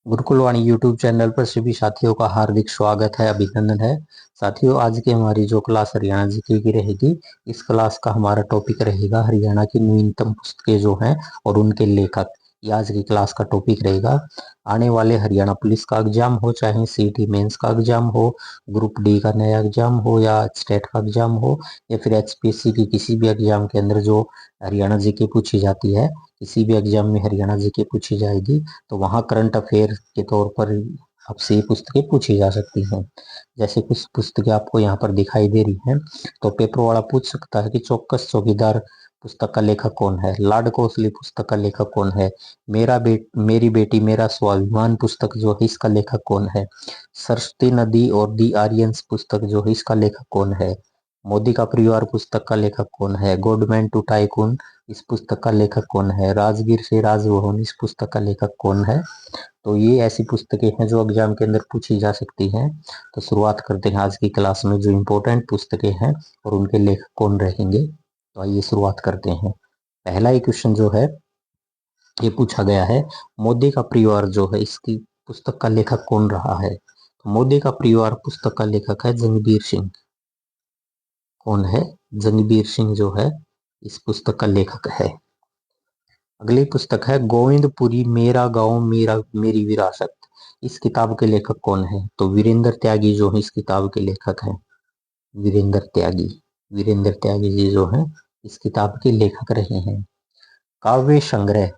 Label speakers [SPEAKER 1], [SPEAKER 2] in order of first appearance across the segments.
[SPEAKER 1] गुरुकुलवाणी YouTube channel पर सभी साथियों का हार्दिक स्वागत है, अभिनंदन है। साथियों, आज की हमारी जो क्लास हरियाणा जीके की रहेगी, इस क्लास का हमारा टॉपिक रहेगा हरियाणा की नवीनतम पुस्तकें जो हैं और उनके लेखक। ये आज की क्लास का टॉपिक रहेगा। आने वाले हरियाणा पुलिस का एग्जाम हो, चाहे सीटी मेंस का एग्जाम हो, ग्रुप डी का नया एग्जाम हो, या स्टेट का एग्जाम हो, या फिर एचपीएससी की किसी भी एग्जाम के अंदर जो हरियाणा जीके पूछी जाती है, किसी भी एग्जाम में हरियाणा जीके पूछी जाएगी, तो वहाँ करंट अफेयर के तौर पर आपसे ये पुस्तकें पूछी जा सकती हैं। जैसे कुछ पुस्तकें आपको यहाँ पर दिखाई दे रही हैं, तो पेपर वाला पूछ सकता है कि चौकस चौकीदार पुस्तक का लेखक कौन है, लाड कोसली पुस्तक का लेखक कौन है, मेरी बेटी मेरा स्वाभिमान पुस्तक जो है इसका लेखक कौन है, सरस्वती नदी और दी आर्यंस पुस्तक जो है इसका लेखक कौन है, मोदी का परिवार पुस्तक का लेखक कौन है, गोडमैन टू टाइकून इस पुस्तक का लेखक कौन है, राजगीर से राजभवन इस पुस्तक का लेखक कौन है। तो ये ऐसी पुस्तकें हैं जो एग्जाम के अंदर पूछी जा सकती हैं। तो शुरुआत करते हैं आज की क्लास में जो इम्पोर्टेंट पुस्तकें हैं और उनके लेखक कौन रहेंगे। तो आइए शुरुआत करते हैं। पहला ही क्वेश्चन जो है ये पूछा गया है, मोदी का परिवार जो है इसकी पुस्तक का लेखक कौन रहा है। तो मोदी का परिवार पुस्तक का लेखक है जंगबीर सिंह। कौन है? जंगबीर सिंह जो है इस पुस्तक का लेखक है। अगली पुस्तक है गोविंदपुरी मेरा गांव मेरा मेरी विरासत। इस किताब के लेखक कौन है? तो वीरेंद्र त्यागी जो है इस किताब के लेखक हैं। वीरेंद्र त्यागी, वीरेंद्र त्यागी जी जो है इस किताब के लेखक रहे हैं। काव्य संग्रह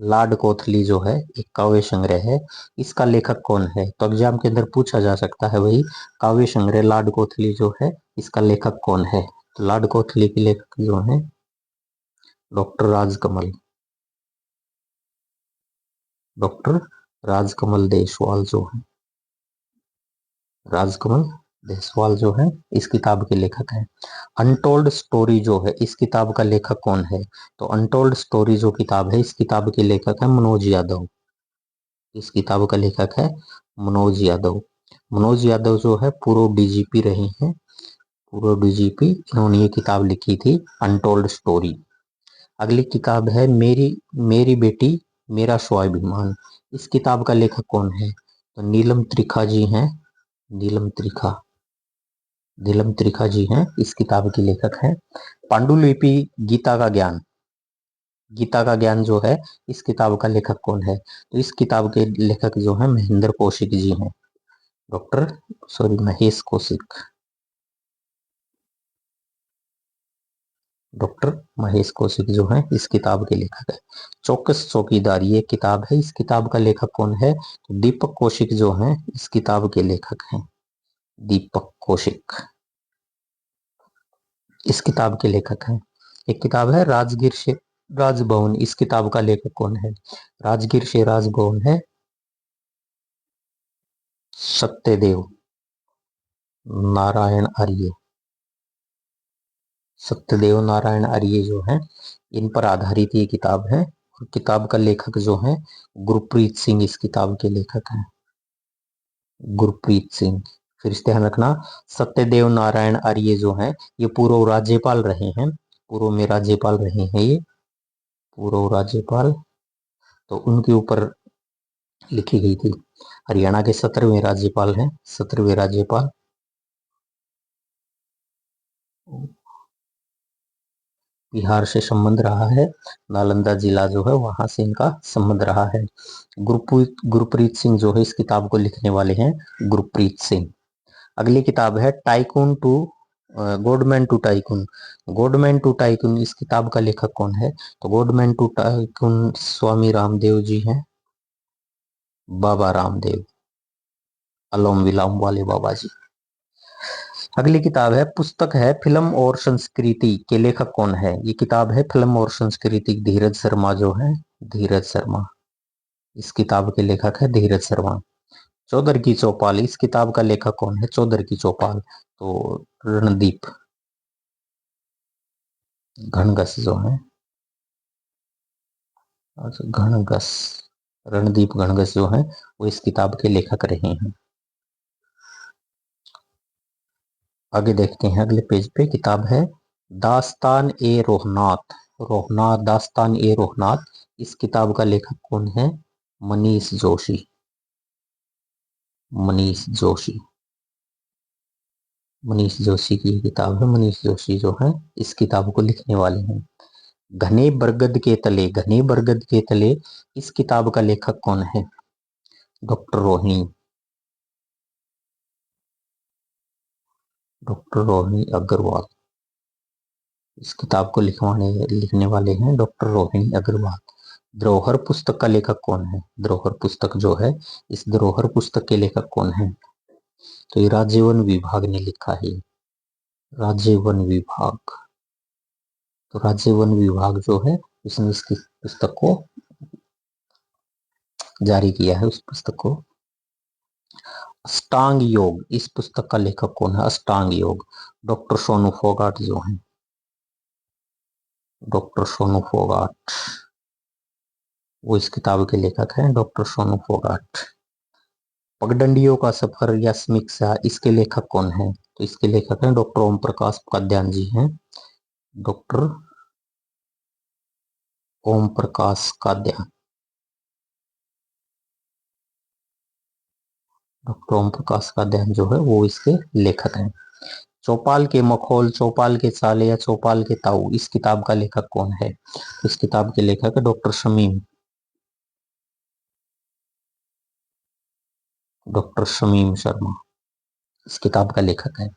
[SPEAKER 1] लाड कोथली जो है एक काव्य संग्रह है, इसका लेखक कौन है? तो एग्जाम के अंदर पूछा जा सकता है वही काव्य संग्रह लाड कोथली जो है इसका लेखक कौन है। तो लाड कोथली के लेखक जो है डॉक्टर राजकमल, डॉक्टर राजकमल देसवाल जो है, राजकमल देसवाल जो है इस किताब के लेखक हैं। अनटोल्ड स्टोरी जो है इस किताब का लेखक कौन है? तो अनटोल्ड स्टोरी जो किताब है इस किताब के लेखक है मनोज यादव। इस किताब का लेखक है मनोज यादव। मनोज यादव जो है पूर्व डीजीपी रहे हैं, पूर्व डीजीपी, इन्होंने ये किताब लिखी थी अनटोल्ड स्टोरी। अगली किताब है मेरी मेरी बेटी मेरा स्वाभिमान। इस किताब का लेखक कौन है? तो नीलम त्रिखा जी हैं, नीलम त्रिखा, नीलम त्रिखा जी हैं इस किताब के लेखक हैं। पांडुलिपि गीता का ज्ञान, गीता का ज्ञान जो है इस किताब का लेखक कौन है? तो इस किताब के लेखक जो है महेंद्र कौशिक जी हैं, डॉक्टर महेश कौशिक, डॉक्टर महेश कौशिक जो है इस किताब के लेखक है। चौकस चौकीदार ये किताब है, इस किताब का लेखक कौन है? तो दीपक कौशिक जो है इस किताब के लेखक हैं, दीपक कौशिक इस किताब के लेखक हैं। एक किताब है राजगीर से राजभवन, इस किताब का लेखक कौन है? राजगीर से राजभवन है सत्यदेव नारायण आर्य, सत्यदेव नारायण आर्य जो है इन पर आधारित ये किताब है। और किताब का लेखक जो है गुरप्रीत सिंह इस किताब के लेखक हैं, गुरप्रीत सिंह। फिर से ध्यान रखना, सत्यदेव नारायण आर्य जो है ये पूर्व राज्यपाल रहे हैं, पूर्व में राज्यपाल रहे हैं, ये पूर्व राज्यपाल, तो उनके ऊपर लिखी गई थी। हरियाणा के 17वें राज्यपाल हैं, 17वें राज्यपाल। बिहार से संबंध रहा है, नालंदा जिला जो है वहां से इनका संबंध रहा है। गुरप्रीत सिंह जो है इस किताब को लिखने वाले हैं, गुरप्रीत सिंह। अगली किताब है tycoon to godman to tycoon. Godman to tycoon इस किताब का लेखक कौन है? तो godman to tycoon Swami Ramdev ji हैं, बाबा रामदेव, अलोम विलोम वाले बाबा जी। अगली किताब है पुस्तक है फिल्म और संस्कृति के लेखक कौन है? ये किताब है फिल्म और संस्कृति, धीरज शर्मा जो है, धीरज शर्मा इस किताब के लेखक है, धीरज शर्मा। चौधर की चौपाल इस किताब का लेखक कौन है? चौधर की चौपाल, तो रणदीप घनघस जो है, घनघस, रणदीप घनघस जो है वो इस किताब के लेखक रहे हैं। आगे देखते हैं, अगले पेज पे किताब है दास्तान ए रोहनाथ, रोहनाथ दास्तान ए रोहनाथ इस किताब का लेखक कौन है? मनीष जोशी। मनीष जोशी, मनीष जोशी की किताब है। मनीष जोशी जो है इस किताब को लिखने वाले हैं। घने बरगद के तले, घने बरगद के तले इस किताब का लेखक कौन है? Doctor Rohini, doctor Rohini Agarwal. इस किताब को लिखने वाले हैं डॉक्टर रोहिणी अग्रवाल। धरोहर पुस्तक का लेखक कौन है? धरोहर पुस्तक जो है, इस धरोहर पुस्तक के लेखक कौन है? तो ये राज्य वन विभाग ने लिखा है। राज्य वन विभाग, तो राज्य वन विभाग जो है इसने इसकी पुस्तक को जारी किया है। उस पुस्तक को अष्टांग योग, इस पुस्तक का लेखक कौन है? अष्टांग योग, डॉक्टर सोनू फोगाट जो है, डॉक्टर सोनू फोगाट, वो इस किताब के लेखक हैं, डॉक्टर सोनू फोगाट। पगडंडियों का सफर या समीक्षा, इसके लेखक कौन है? तो इसके लेखक हैं डॉक्टर ओम प्रकाश काद्यान जी हैं, डॉक्टर ओम प्रकाश काद्यान, डॉक्टर ओम प्रकाश काद्यान जो है वो इसके लेखक हैं। चौपाल के मखौल, चौपाल के चाले या चौपाल के ताऊ, इस किताब का लेखक कौन है? इस किताब के लेखक है डॉक्टर शमीम, डॉक्टर शमीम शर्मा इस किताब का लेखक है।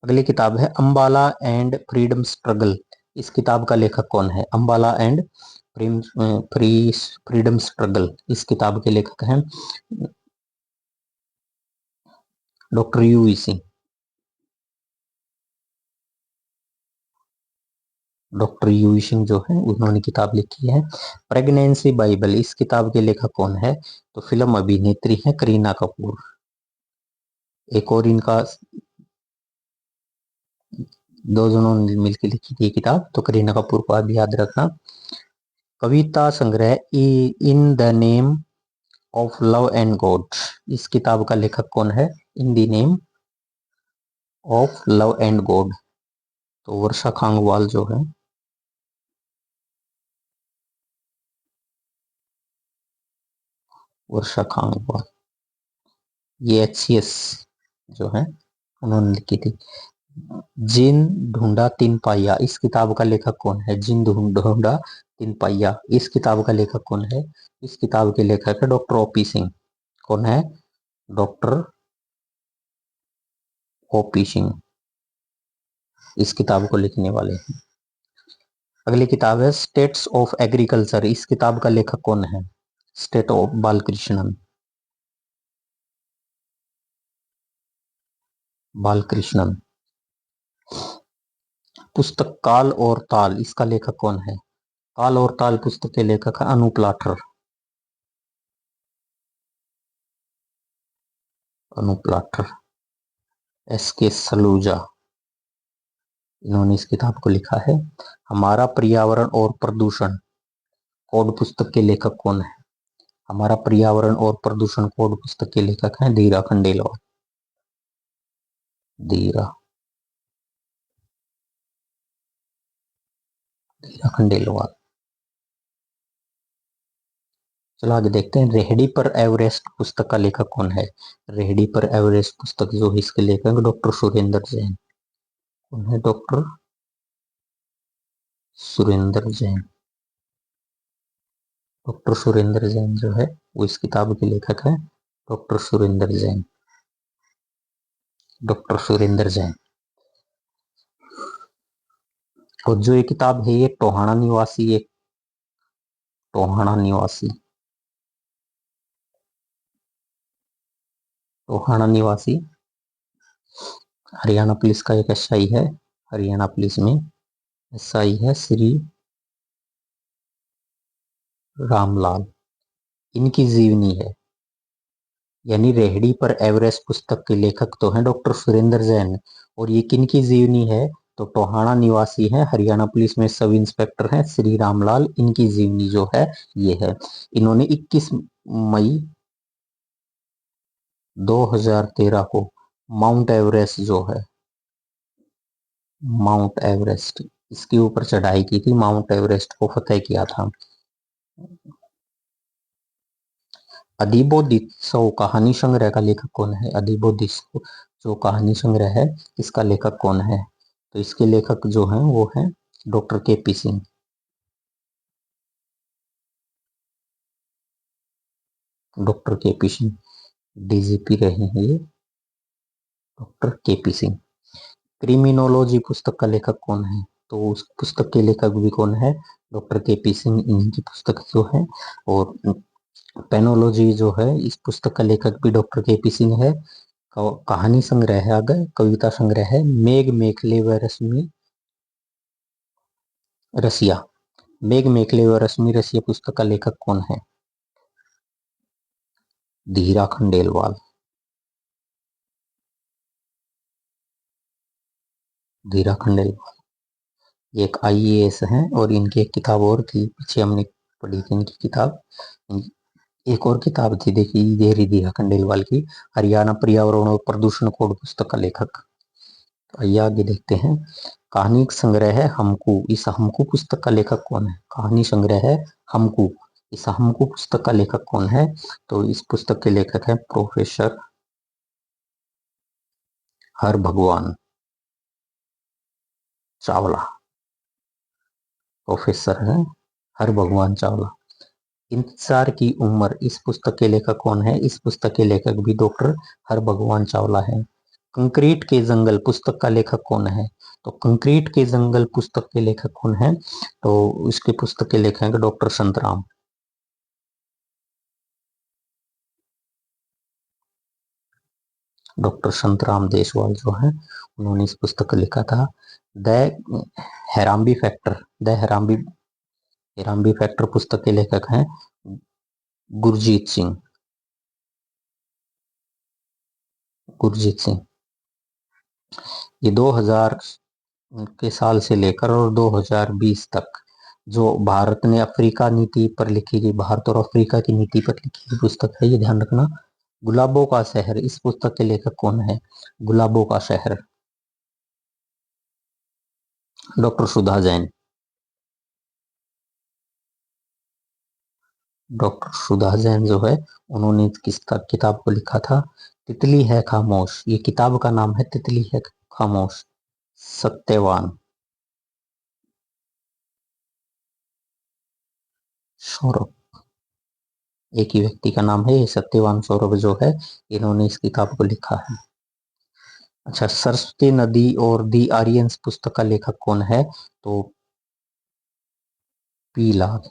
[SPEAKER 1] अगली किताब है अंबाला एंड फ्रीडम स्ट्रगल, इस किताब का लेखक कौन है? अंबाला एंड फ्रीडम स्ट्रगल, इस किताब के लेखक हैं doctor UV Singh, doctor UV Singh जो है उन्होंने किताब लिखी है। प्रेगनेंसी बाइबल, इस किताब के लेखक कौन है? तो फिल्म अभिनेत्री है करीना कपूर। एक और इनका, दो जनों ने मिलकर लिखी थी किताब, तो करीना कपूर को आप याद रखना। कविता संग्रह in the name of love and God, इस किताब का लेखक कौन है? In the name of love and God, तो वर्षा खांगवाल जो है, वर्षा खांगवाल, ये HCS जो है उन्होंने लिखी थी। जिन ढूंढा तीन पाइया, इस किताब का लेखक कौन है? जिन ढूंढा तीन पाइया, इस किताब का लेखक कौन है? इस किताब के लेखक है डॉक्टर ओपी सिंह। कौन है? डॉक्टर ओपी सिंह इस किताब को लिखने वाले हैं। अगली किताब है स्टेट्स ऑफ एग्रीकल्चर, इस किताब का लेखक कौन है? State of Balakrishnan, Balakrishnan. पुस्तक काल और ताल, इसका लेखक कौन है? काल और ताल पुस्तक के लेखक है अनूप लाठर, अनूप लाठर। SK सलूजा, इन्होंने इस किताब को लिखा है। हमारा पर्यावरण और प्रदूषण कोड पुस्तक के लेखक कौन है? हमारा पर्यावरण और प्रदूषण कोड पुस्तक के लेखक हैं धीरा खंडेलवाल, धीरा धीरा खंडेलवाल। चलो आगे देखते हैं। रेहड़ी पर एवरेस्ट पुस्तक का लेखक कौन है? रेहड़ी पर एवरेस्ट पुस्तक जो है इसके लेखक डॉक्टर सुरेंद्र जैन। कौन है? डॉक्टर सुरेंद्र जैन, डॉक्टर सुरेंद्र जैन जो है वो इस किताब के लेखक है, डॉक्टर सुरेंद्र जैन, डॉक्टर सुरेंद्र जैन। और जो ये किताब है ये टोहाना निवासी, एक टोहाना निवासी, टोहाना निवासी हरियाणा पुलिस का एक SI है। हरियाणा पुलिस में SI है श्री रामलाल, इनकी जीवनी है। यानी रेहड़ी पर एवरेस्ट पुस्तक के लेखक तो हैं डॉक्टर सुरेंद्र जैन, और ये किनकी जीवनी है? तो टोहाना निवासी है, हरियाणा पुलिस में सब इंस्पेक्टर हैं श्री रामलाल, इनकी जीवनी जो है ये है। इन्होंने 21 मई 2013 को माउंट एवरेस्ट जो है, माउंट एवरेस्ट, इसके ऊपर चढ़ाई की थी, माउंट एवरेस्ट को फतेह किया था। अधिबोधित्सव कहानी संग्रह का लेखक कौन है? अधिबोधित्सव जो कहानी संग्रह है इसका लेखक कौन है? तो इसके लेखक जो हैं वो हैं doctor K P. Singh. Doctor K P. Singh DGP रहे हैं ये डॉक्टर के.पी. सिंह। क्रिमिनोलॉजी पुस्तक का लेखक कौन है? तो उस पुस्तक के लेखक भी कौन है? Doctor K P. सिंह। इनकी पुस्तक जो है। और पेनोलॉजी जो है इस पुस्तक का लेखक भी डॉक्टर के.पी. सिंह है। कहानी संग्रह है, आगे कविता संग्रह है मेघ मेखले व रश्मि रसिया। मेघ मेखले व रश्मि रसिया पुस्तक का लेखक कौन है? धीरा खंडेलवाल। धीरा खंडेलवाल एक आईएएस हैं और इनकी एक किताब और थी, पीछे हमने पढ़ी थी इनकी किताब। एक और किताब थी देखिए देरी धीरा खंडेलवाल की, हरियाणा पर्यावरण और प्रदूषण कोड पुस्तक का लेखक। तो आइए आगे देखते हैं। कहानी संग्रह है हमकू। इस हमकू पुस्तक का लेखक कौन है? कहानी संग्रह है हमकू। इस हमकू पुस्तक का लेखक कौन है? तो इस पुस्तक के लेखक है प्रोफेसर हरभगवान चावला। प्रोफेसर है हरभगवान चावला। इंतजार की उम्र इस पुस्तक के लेखक कौन है? इस पुस्तक के लेखक भी डॉक्टर हरभगवान चावला है। कंक्रीट के जंगल पुस्तक का लेखक कौन है? तो कंक्रीट के जंगल पुस्तक के लेखक कौन है? तो इसके पुस्तक के लेखक है डॉक्टर संतराम। डॉक्टर संतराम देशवाल जो है उन्होंने इस पुस्तक को लिखा था। The Harambee factor. The Harambee factor पुस्तक के लेखक हैं गुरजीत सिंह। गुरजीत सिंह ये 2000 के साल से लेकर और 2020 तक जो भारत ने अफ्रीका नीति पर लिखी गई, भारत और अफ्रीका की नीति पर लिखी गई पुस्तक है, ये ध्यान रखना। गुलाबों का शहर इस पुस्तक के लेखक कौन है? गुलाबों का शहर डॉक्टर सुधा जैन। डॉक्टर सुधा जैन जो है उन्होंने किस किताब को लिखा था? तितली है खामोश। ये किताब का नाम है तितली है खामोश। सत्यवान सौरभ एक ही व्यक्ति का नाम है, ये सत्यवान सौरभ जो है इन्होंने इस किताब को लिखा है। अच्छा, सरस्वती नदी और दी आर्यंस पुस्तक का लेखक कौन है? तो पी लाल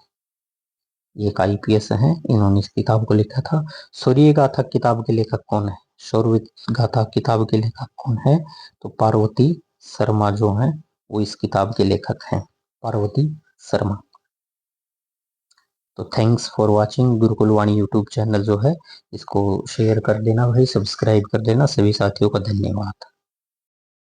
[SPEAKER 1] एक आईपीएस हैं, इन्होंने इस किताब को लिखा था। सूर्य गाथा किताब के लेखक कौन है? सूर्य गाथा किताब के लेखक कौन है? तो पार्वती शर्मा जो है वो इस किताब के लेखक हैं, पार्वती शर्मा। तो thanks for watching. Gurukul Vani YouTube channel जो है इसको शेयर कर देना भाई, सब्सक्राइब कर देना। सभी साथियों का धन्यवाद।